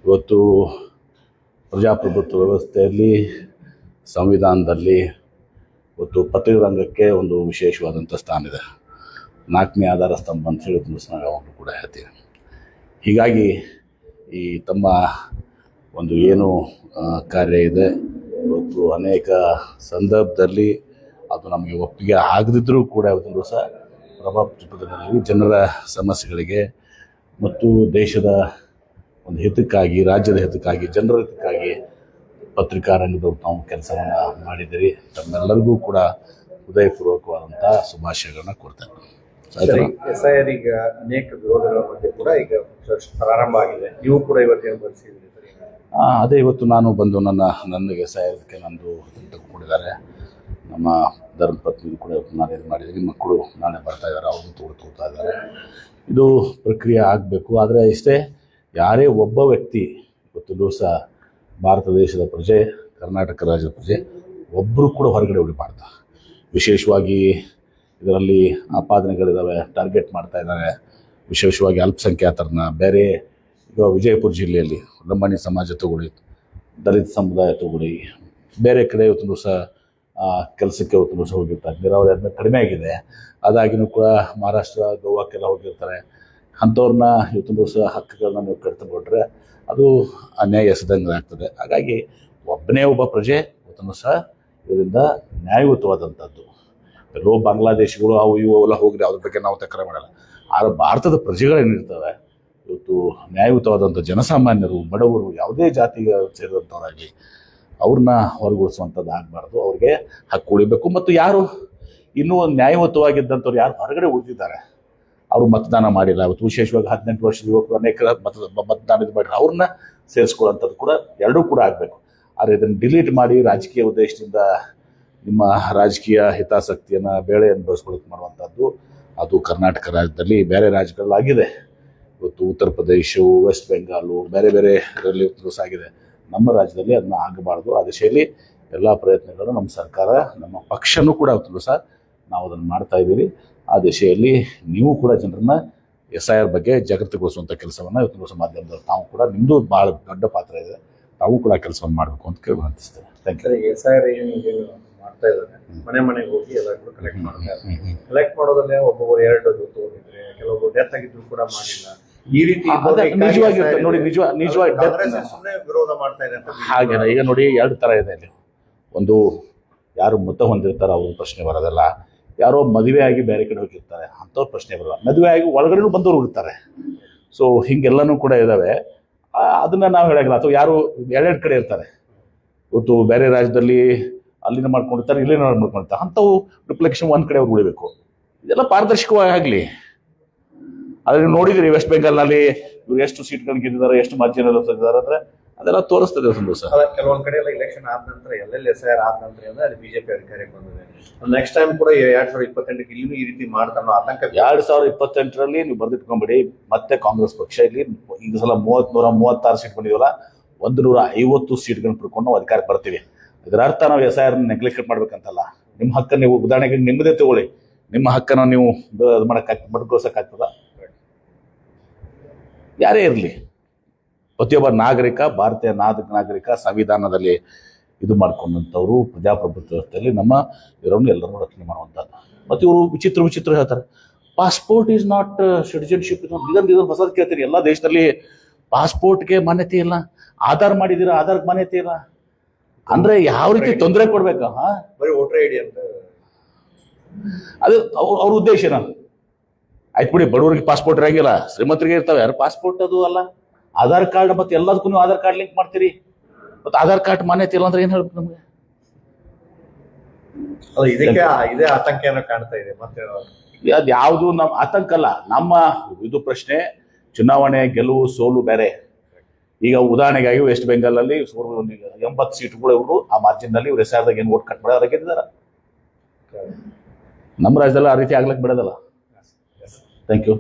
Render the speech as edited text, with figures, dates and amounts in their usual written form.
ಇವತ್ತು ಪ್ರಜಾಪ್ರಭುತ್ವ ವ್ಯವಸ್ಥೆಯಲ್ಲಿ, ಸಂವಿಧಾನದಲ್ಲಿ ಇವತ್ತು ಪತ್ರಿಕಾರಂಗಕ್ಕೆ ಒಂದು ವಿಶೇಷವಾದಂಥ ಸ್ಥಾನ ಇದೆ. 4ನೇ ಆಧಾರ ಸ್ತಂಭ ಅಂತ ಹೇಳಿ ನಾವು ಯಾವಾಗಲೂ ಕೂಡ ಹೇಳ್ತೀವಿ. ಹೀಗಾಗಿ ಈ ತಮ್ಮ ಒಂದು ಏನು ಕಾರ್ಯ ಇದೆ, ಇವತ್ತು ಅನೇಕ ಸಂದರ್ಭದಲ್ಲಿ ಅದು ನಮಗೆ ಒಪ್ಪಿಗೆ ಆಗದಿದ್ದರೂ ಕೂಡ ಇವತ್ತು ದಿವಸ ಪ್ರಭಾವದಲ್ಲಿ ಜನರ ಸಮಸ್ಯೆಗಳಿಗೆ ಮತ್ತು ದೇಶದ ಒಂದು ಹಿತಕ್ಕಾಗಿ, ರಾಜ್ಯದ ಹಿತಕ್ಕಾಗಿ, ಜನರ ಹಿತಕ್ಕಾಗಿ ಪತ್ರಿಕಾರಂಗದವ್ರು ತಾವು ಕೆಲಸವನ್ನು ಮಾಡಿದ್ದೀರಿ. ತಮ್ಮೆಲ್ಲರಿಗೂ ಕೂಡ ಹೃದಯಪೂರ್ವಕವಾದಂಥ ಶುಭಾಶಯಗಳನ್ನ ಕೊಡ್ತೇನೆ. SIR ಈಗ ಅನೇಕ ವಿರೋಧಗಳ ಮಧ್ಯೆ ಕೂಡ ಈಗ ಪ್ರಾರಂಭ ಆಗಿದೆ. ನೀವು ಕೂಡ ಇವತ್ತೇನು ಬರ್ಸಿದ್ದೀರಿ? ಅದೇ ಇವತ್ತು ನಾನು ಬಂದು ನನಗೆ SIRಕ್ಕೆ ನಂದು ತೆಗೆದುಕೊಂಡಿದ್ದಾರೆ. ನಮ್ಮ ಧರ್ಮಪತ್ನಿ ಕೂಡ ಇವತ್ತು ನಾನು ಇದು ಮಾಡಿದ್ದೀನಿ. ಮಕ್ಕಳು ನಾಳೆ ಬರ್ತಾ ಇದ್ದಾರೆ, ಅವರು ತೋಡ್ತಾ ಇದ್ದಾರೆ. ಇದು ಪ್ರಕ್ರಿಯೆ ಆಗಬೇಕು. ಆದರೆ ಇಷ್ಟೇ, ಯಾರೇ ಒಬ್ಬ ವ್ಯಕ್ತಿ ಇವತ್ತು ದಿವಸ ಭಾರತ ದೇಶದ ಪ್ರಜೆ, ಕರ್ನಾಟಕ ರಾಜ್ಯದ ಪ್ರಜೆ ಒಬ್ಬರು ಕೂಡ ಹೊರಗಡೆ ಉಳಿಬಾರ್ದು. ವಿಶೇಷವಾಗಿ ಇದರಲ್ಲಿ ಆಪಾದನೆಗಳಿದ್ದಾವೆ, ಟಾರ್ಗೆಟ್ ಮಾಡ್ತಾ ಇದ್ದಾರೆ. ವಿಶೇಷವಾಗಿ ಅಲ್ಪಸಂಖ್ಯಾತರನ್ನ, ಬೇರೆ ಈಗ ವಿಜಯಪುರ ಜಿಲ್ಲೆಯಲ್ಲಿ ಲಂಬಾಣಿ ಸಮಾಜ ತಗೊಳ್ಳಿ, ದಲಿತ ಸಮುದಾಯ ತಗೊಳ್ಳಿ, ಬೇರೆ ಕಡೆ ಇವತ್ತು ದಿವಸ ಕೆಲಸಕ್ಕೆ ಇವತ್ತು ದಿವಸ ಹೋಗಿರ್ತಾರೆ. ನೀರಾವರಿ ಆದ್ಮೇಲೆ ಕಡಿಮೆ ಆಗಿದೆ. ಅದಾಗಿನೂ ಕೂಡ ಮಹಾರಾಷ್ಟ್ರ, ಗೋವಾಕ್ಕೆಲ್ಲ ಹೋಗಿರ್ತಾರೆ. ಅಂಥವ್ರನ್ನ ಇವತ್ತು ದಿವಸ ಹಕ್ಕುಗಳನ್ನ ನೀವು ಕಡಿತುಕೊಂಡ್ರೆ ಅದು ಅನ್ಯಾಯ ಎಸೆದಂಗೆ ಆಗ್ತದೆ. ಹಾಗಾಗಿ ಒಬ್ಬ ಪ್ರಜೆ ಇವತ್ತು ಸಹ ಇದರಿಂದ ನ್ಯಾಯಯುತವಾದಂಥದ್ದು. ಎಲ್ಲೋ ಬಾಂಗ್ಲಾದೇಶಗಳು ಅವು ಇವು ಎಲ್ಲ ಹೋಗಿದೆ, ಅದ್ರ ಬಗ್ಗೆ ನಾವು ತಕರಾರು ಮಾಡಲ್ಲ. ಆದರೆ ಭಾರತದ ಪ್ರಜೆಗಳೇನಿರ್ತವೆ ಇವತ್ತು ನ್ಯಾಯಯುತವಾದಂಥ ಜನಸಾಮಾನ್ಯರು, ಬಡವರು, ಯಾವುದೇ ಜಾತಿಗೆ ಸೇರಿದಂಥವರಾಗಲಿ ಅವ್ರನ್ನ ಹೊರಗೊಳಿಸುವಂಥದ್ದು ಆಗಬಾರ್ದು. ಅವ್ರಿಗೆ ಹಕ್ಕು ಉಳಿಬೇಕು. ಮತ್ತು ಯಾರು ಇನ್ನೂ ನ್ಯಾಯಯುತವಾಗಿದ್ದಂಥವ್ರು ಯಾರು ಹೊರಗಡೆ ಉಳಿದಿದ್ದಾರೆ, ಅವರು ಮತದಾನ ಮಾಡಿಲ್ಲ, ಇವತ್ತು ವಿಶೇಷವಾಗಿ 18 ವರ್ಷದ ಯುವಕರು ಅನೇಕ ಮತದಾನದ ಮಾಡಿದ್ರೆ ಅವ್ರನ್ನ ಸೇರಿಸ್ಕೊಳ್ಳೋಂಥದ್ದು ಕೂಡ ಎರಡೂ ಕೂಡ ಆಗಬೇಕು. ಆದರೆ ಇದನ್ನು ಡಿಲೀಟ್ ಮಾಡಿ ರಾಜಕೀಯ ಉದ್ದೇಶದಿಂದ ನಿಮ್ಮ ರಾಜಕೀಯ ಹಿತಾಸಕ್ತಿಯನ್ನು, ಬೇಳೆಯನ್ನು ಬಳಸ್ಕೊಳ್ಳೋಕೆ ಮಾಡುವಂಥದ್ದು ಅದು ಕರ್ನಾಟಕ ರಾಜ್ಯದಲ್ಲಿ ಬೇರೆ ರಾಜ್ಯಗಳಾಗಿದೆ. ಇವತ್ತು ಉತ್ತರ ಪ್ರದೇಶವು, ವೆಸ್ಟ್ ಬೆಂಗಾಲು, ಬೇರೆ ಬೇರೆ ಇದರಲ್ಲಿ ದಿವಸ ಆಗಿದೆ. ನಮ್ಮ ರಾಜ್ಯದಲ್ಲಿ ಅದನ್ನ ಆಗಬಾರ್ದು. ಆ ದಿಶೆಯಲ್ಲಿ ಎಲ್ಲ ಪ್ರಯತ್ನಗಳು ನಮ್ಮ ಸರ್ಕಾರ, ನಮ್ಮ ಪಕ್ಷನೂ ಕೂಡ ಇವತ್ತು ದಿವಸ ನಾವು ಅದನ್ನು ಮಾಡ್ತಾ ಇದ್ದೀವಿ. ಆ ದಿಶೆಯಲ್ಲಿ ನೀವು ಕೂಡ ಜನರನ್ನ SIR ಬಗ್ಗೆ ಜಾಗೃತಿಗೊಳಿಸುವಂಥ ಕೆಲಸವನ್ನು ಇವತ್ತು ದಿವಸ ಮಾಧ್ಯಮದಲ್ಲಿ ತಾವು ಕೂಡ, ನಿಮ್ಮದು ಭಾಳ ದೊಡ್ಡ ಪಾತ್ರ ಇದೆ, ತಾವು ಕೂಡ ಕೆಲಸವನ್ನು ಮಾಡಬೇಕು ಅಂತ ಕೇಳಿ ವಿನಂತಿಸ್ತೇನೆ. Thank you. SIR ಏನು ಮಾಡ್ತಾ ಇದ್ದಾರೆ, ಮನೆಗೆ ಹೋಗಿ ಎಲ್ಲ ಕೂಡ ಕಲೆಕ್ಟ್ ಮಾಡ್ತಾರೆ. ಕಲೆಕ್ಟ್ ಮಾಡೋದಲ್ಲೇ ಒಬ್ಬೊಬ್ಬರು 2 ಡೋಸ್ ತಗೊಂಡಿದ್ರೆ, ಕೆಲವೊಬ್ಬರು ಡೆತ್ ಆಗಿದ್ರು ಕೂಡ ಮಾಡಿಲ್ಲ. ಈ ರೀತಿ ನಿಜವಾಗಿ ನೋಡಿ, ನಿಜವಾಗಿ ವಿರೋಧ ಮಾಡ್ತಾ ಇದೆ. ಹಾಗೇನ ಈಗ ನೋಡಿ, 2 ಥರ ಇದೆ ಅಲ್ಲಿ. ಒಂದು ಯಾರು ಮತ ಹೊಂದಿರ್ತಾರೆ ಅವ್ರ ಪ್ರಶ್ನೆ ಬರೋದಲ್ಲ. ಯಾರೋ ಮದುವೆ ಆಗಿ ಬೇರೆ ಕಡೆ ಹೋಗಿರ್ತಾರೆ, ಅಂಥವ್ರ ಪ್ರಶ್ನೆ ಬರಲ್ಲ. ಮದುವೆ ಆಗಿ ಒಳಗಡೆನೂ ಬಂದವರು ಇರ್ತಾರೆ. ಸೊ ಹಿಂಗೆಲ್ಲನೂ ಕೂಡ ಇದ್ದಾವೆ. ಅದನ್ನ ನಾವು ಹೇಳೋಂಗಿಲ್ಲ. ಅಥವಾ ಯಾರು 2 ಕಡೆ ಇರ್ತಾರೆ, ಇವತ್ತು ಬೇರೆ ರಾಜ್ಯದಲ್ಲಿ ಅಲ್ಲಿನ ಮಾಡ್ಕೊಂಡಿರ್ತಾರೆ, ಇಲ್ಲಿನ ಮಾಡ್ಕೊಂಡಿರ್ತಾರೆ. ಅಂಥವು ರಿಫ್ಲೆಕ್ಷನ್ ಒಂದು ಕಡೆ ಅವ್ರು ಉಳಿಬೇಕು. ಇದೆಲ್ಲ ಪಾರದರ್ಶಕವಾಗಿ ಆಗಲಿ. ಆದರೆ ನೋಡಿದ್ರಿ ವೆಸ್ಟ್ ಬೆಂಗಾಲ್ನಲ್ಲಿ ಇವ್ರು ಎಷ್ಟು ಸೀಟ್ಗಳು ಗೆದ್ದಿದ್ದಾರೆ, ಎಷ್ಟು ಮಾರ್ಜಿನಲ್ಲಿ ತೆಗೆದಿದ್ದಾರೆ ಅಂದರೆ ಅದೆಲ್ಲ ತೋರಿಸ್ತದೆ. ಕೆಲವೊಂದು ಕಡೆ ಎಲ್ಲ ಇಲೆಕ್ಷನ್ ಆದ ನಂತರ, ಎಲ್ಲೆಲ್ಲಿ SIR ಆದ ನಂತರ ಅಲ್ಲಿ BJP ಅಧಿಕಾರಕ್ಕೆ ಬಂದಿದೆ. ನೆಕ್ಸ್ಟ್ ಟೈಮ್ ಕೂಡ 2028 ಇಲ್ಲಿನೂ ಈ ರೀತಿ ಮಾಡ್ತಾನೋ ಆತಂಕ. 2028ರಲ್ಲಿ ನೀವು ಬರ್ದಿಟ್ಕೊಂಡ್ಬಿಡಿ, ಮತ್ತೆ ಕಾಂಗ್ರೆಸ್ ಪಕ್ಷ ಇಲ್ಲಿ ಈ ಸಲ 136 ಸೀಟ್ ಬಂದಿವಲ್ಲ, 150 ಸೀಟ್ಗಳನ್ನ ಪಡ್ಕೊಂಡು ನಾವು ಅಧಿಕಾರಕ್ಕೆ ಬರ್ತೀವಿ. ಇದರ ಅರ್ಥ ನಾವು SIR ನೆಗ್ಲೆಕ್ಟ್ ಮಾಡ್ಬೇಕಂತಲ್ಲ. ನಿಮ್ಮ ಹಕ್ಕನ್ನು ನೀವು, ಉದಾಹರಣೆಗೆ ನಿಮ್ಮದೇ ತಗೊಳ್ಳಿ, ನಿಮ್ಮ ಹಕ್ಕನ್ನು ನೀವು ಬಡ್ಕೋಸಕ್ಕಾಗ್ತದ? ಯಾರೇ ಇರಲಿ, ಪ್ರತಿಯೊಬ್ಬ ನಾಗರಿಕ, ಭಾರತೀಯ ನಾಗರಿಕ ಸಂವಿಧಾನದಲ್ಲಿ ಇದು ಮಾಡ್ಕೊಂಡಂಥವ್ರು, ಪ್ರಜಾಪ್ರಭುತ್ವ ವ್ಯವಸ್ಥೆಯಲ್ಲಿ ನಮ್ಮ ಇವರನ್ನು ಎಲ್ಲರೂ ರಕ್ಷಣೆ ಮಾಡುವಂಥದ್ದು. ಮತ್ತು ಇವರು ವಿಚಿತ್ರ ಹೇಳ್ತಾರೆ, ಪಾಸ್ಪೋರ್ಟ್ ಈಸ್ ನಾಟ್ ಸಿಟಿಜನ್ಶಿಪ್. ಇದನ್ನು ಹೊಸದು ಕೇಳ್ತೀರಿ. ಎಲ್ಲ ದೇಶದಲ್ಲಿ ಪಾಸ್ಪೋರ್ಟ್ಗೆ ಮಾನ್ಯತೆ ಇಲ್ಲ. ಆಧಾರ್ ಮಾಡಿದ್ದೀರಾ, ಆಧಾರ್ಗೆ ಮಾನ್ಯತೆ ಇಲ್ಲ ಅಂದ್ರೆ ಯಾವ ರೀತಿ ತೊಂದರೆ ಕೊಡ್ಬೇಕಾ? ಬರೀ ವೋಟರ್ ಐಡಿ ಅಂತ. ಅದು ಅವ್ರ ಉದ್ದೇಶ ನಾನು ಆಯ್ತು ಬಿಡಿ. ಬಡವರಿಗೆ ಪಾಸ್ಪೋರ್ಟ್ ಇರಂಗಿಲ್ಲ, ಶ್ರೀಮಂತರಿಗೆ ಇರ್ತಾವೆ. ಯಾರು ಪಾಸ್ಪೋರ್ಟ್ ಅದು ಅಲ್ಲ, ಆಧಾರ್ ಕಾರ್ಡ್. ಮತ್ತೆ ಎಲ್ಲದಕ್ಕೂ ನೀವು ಆಧಾರ್ ಕಾರ್ಡ್ ಲಿಂಕ್ ಮಾಡ್ತೀರಿ. ಮತ್ತೆ ಆಧಾರ್ ಕಾರ್ಡ್ ಮಾನ್ಯತೆ ಇಲ್ಲ ಅಂದ್ರೆ ಏನ್ ಹೇಳ್ಬೇಕು ನಮ್ಗೆ? ಇದೇ ಆತಂಕ ಏನೋ ಕಾಣ್ತಾ ಇದೆ. ಮತ್ತೆ ಅದು ಯಾವುದು ನಮ್ಮ ಆತಂಕ ಅಲ್ಲ, ನಮ್ಮ ಇದು ಪ್ರಶ್ನೆ. ಚುನಾವಣೆ ಗೆಲುವು ಸೋಲು ಬೇರೆ. ಈಗ ಉದಾಹರಣೆಗಾಗಿ ವೆಸ್ಟ್ ಬೆಂಗಾಲ್ ಅಲ್ಲಿ 80 ಸೀಟ್ಗಳು ಇವರು ಆ ಮಾರ್ಜಿನ್ ನಲ್ಲಿ ಇವ್ರು SIRದಾಗ ಏನು ವೋಟ್ ಕಟ್ ಮಾಡೋದು ಗೆದ್ದಿದ್ದಾರೆ. ನಮ್ಮ ರಾಜ್ಯದಲ್ಲಿ ಆ ರೀತಿ ಆಗ್ಲಕ್ಕೆ ಬಿಡೋದಲ್ಲ. Thank you.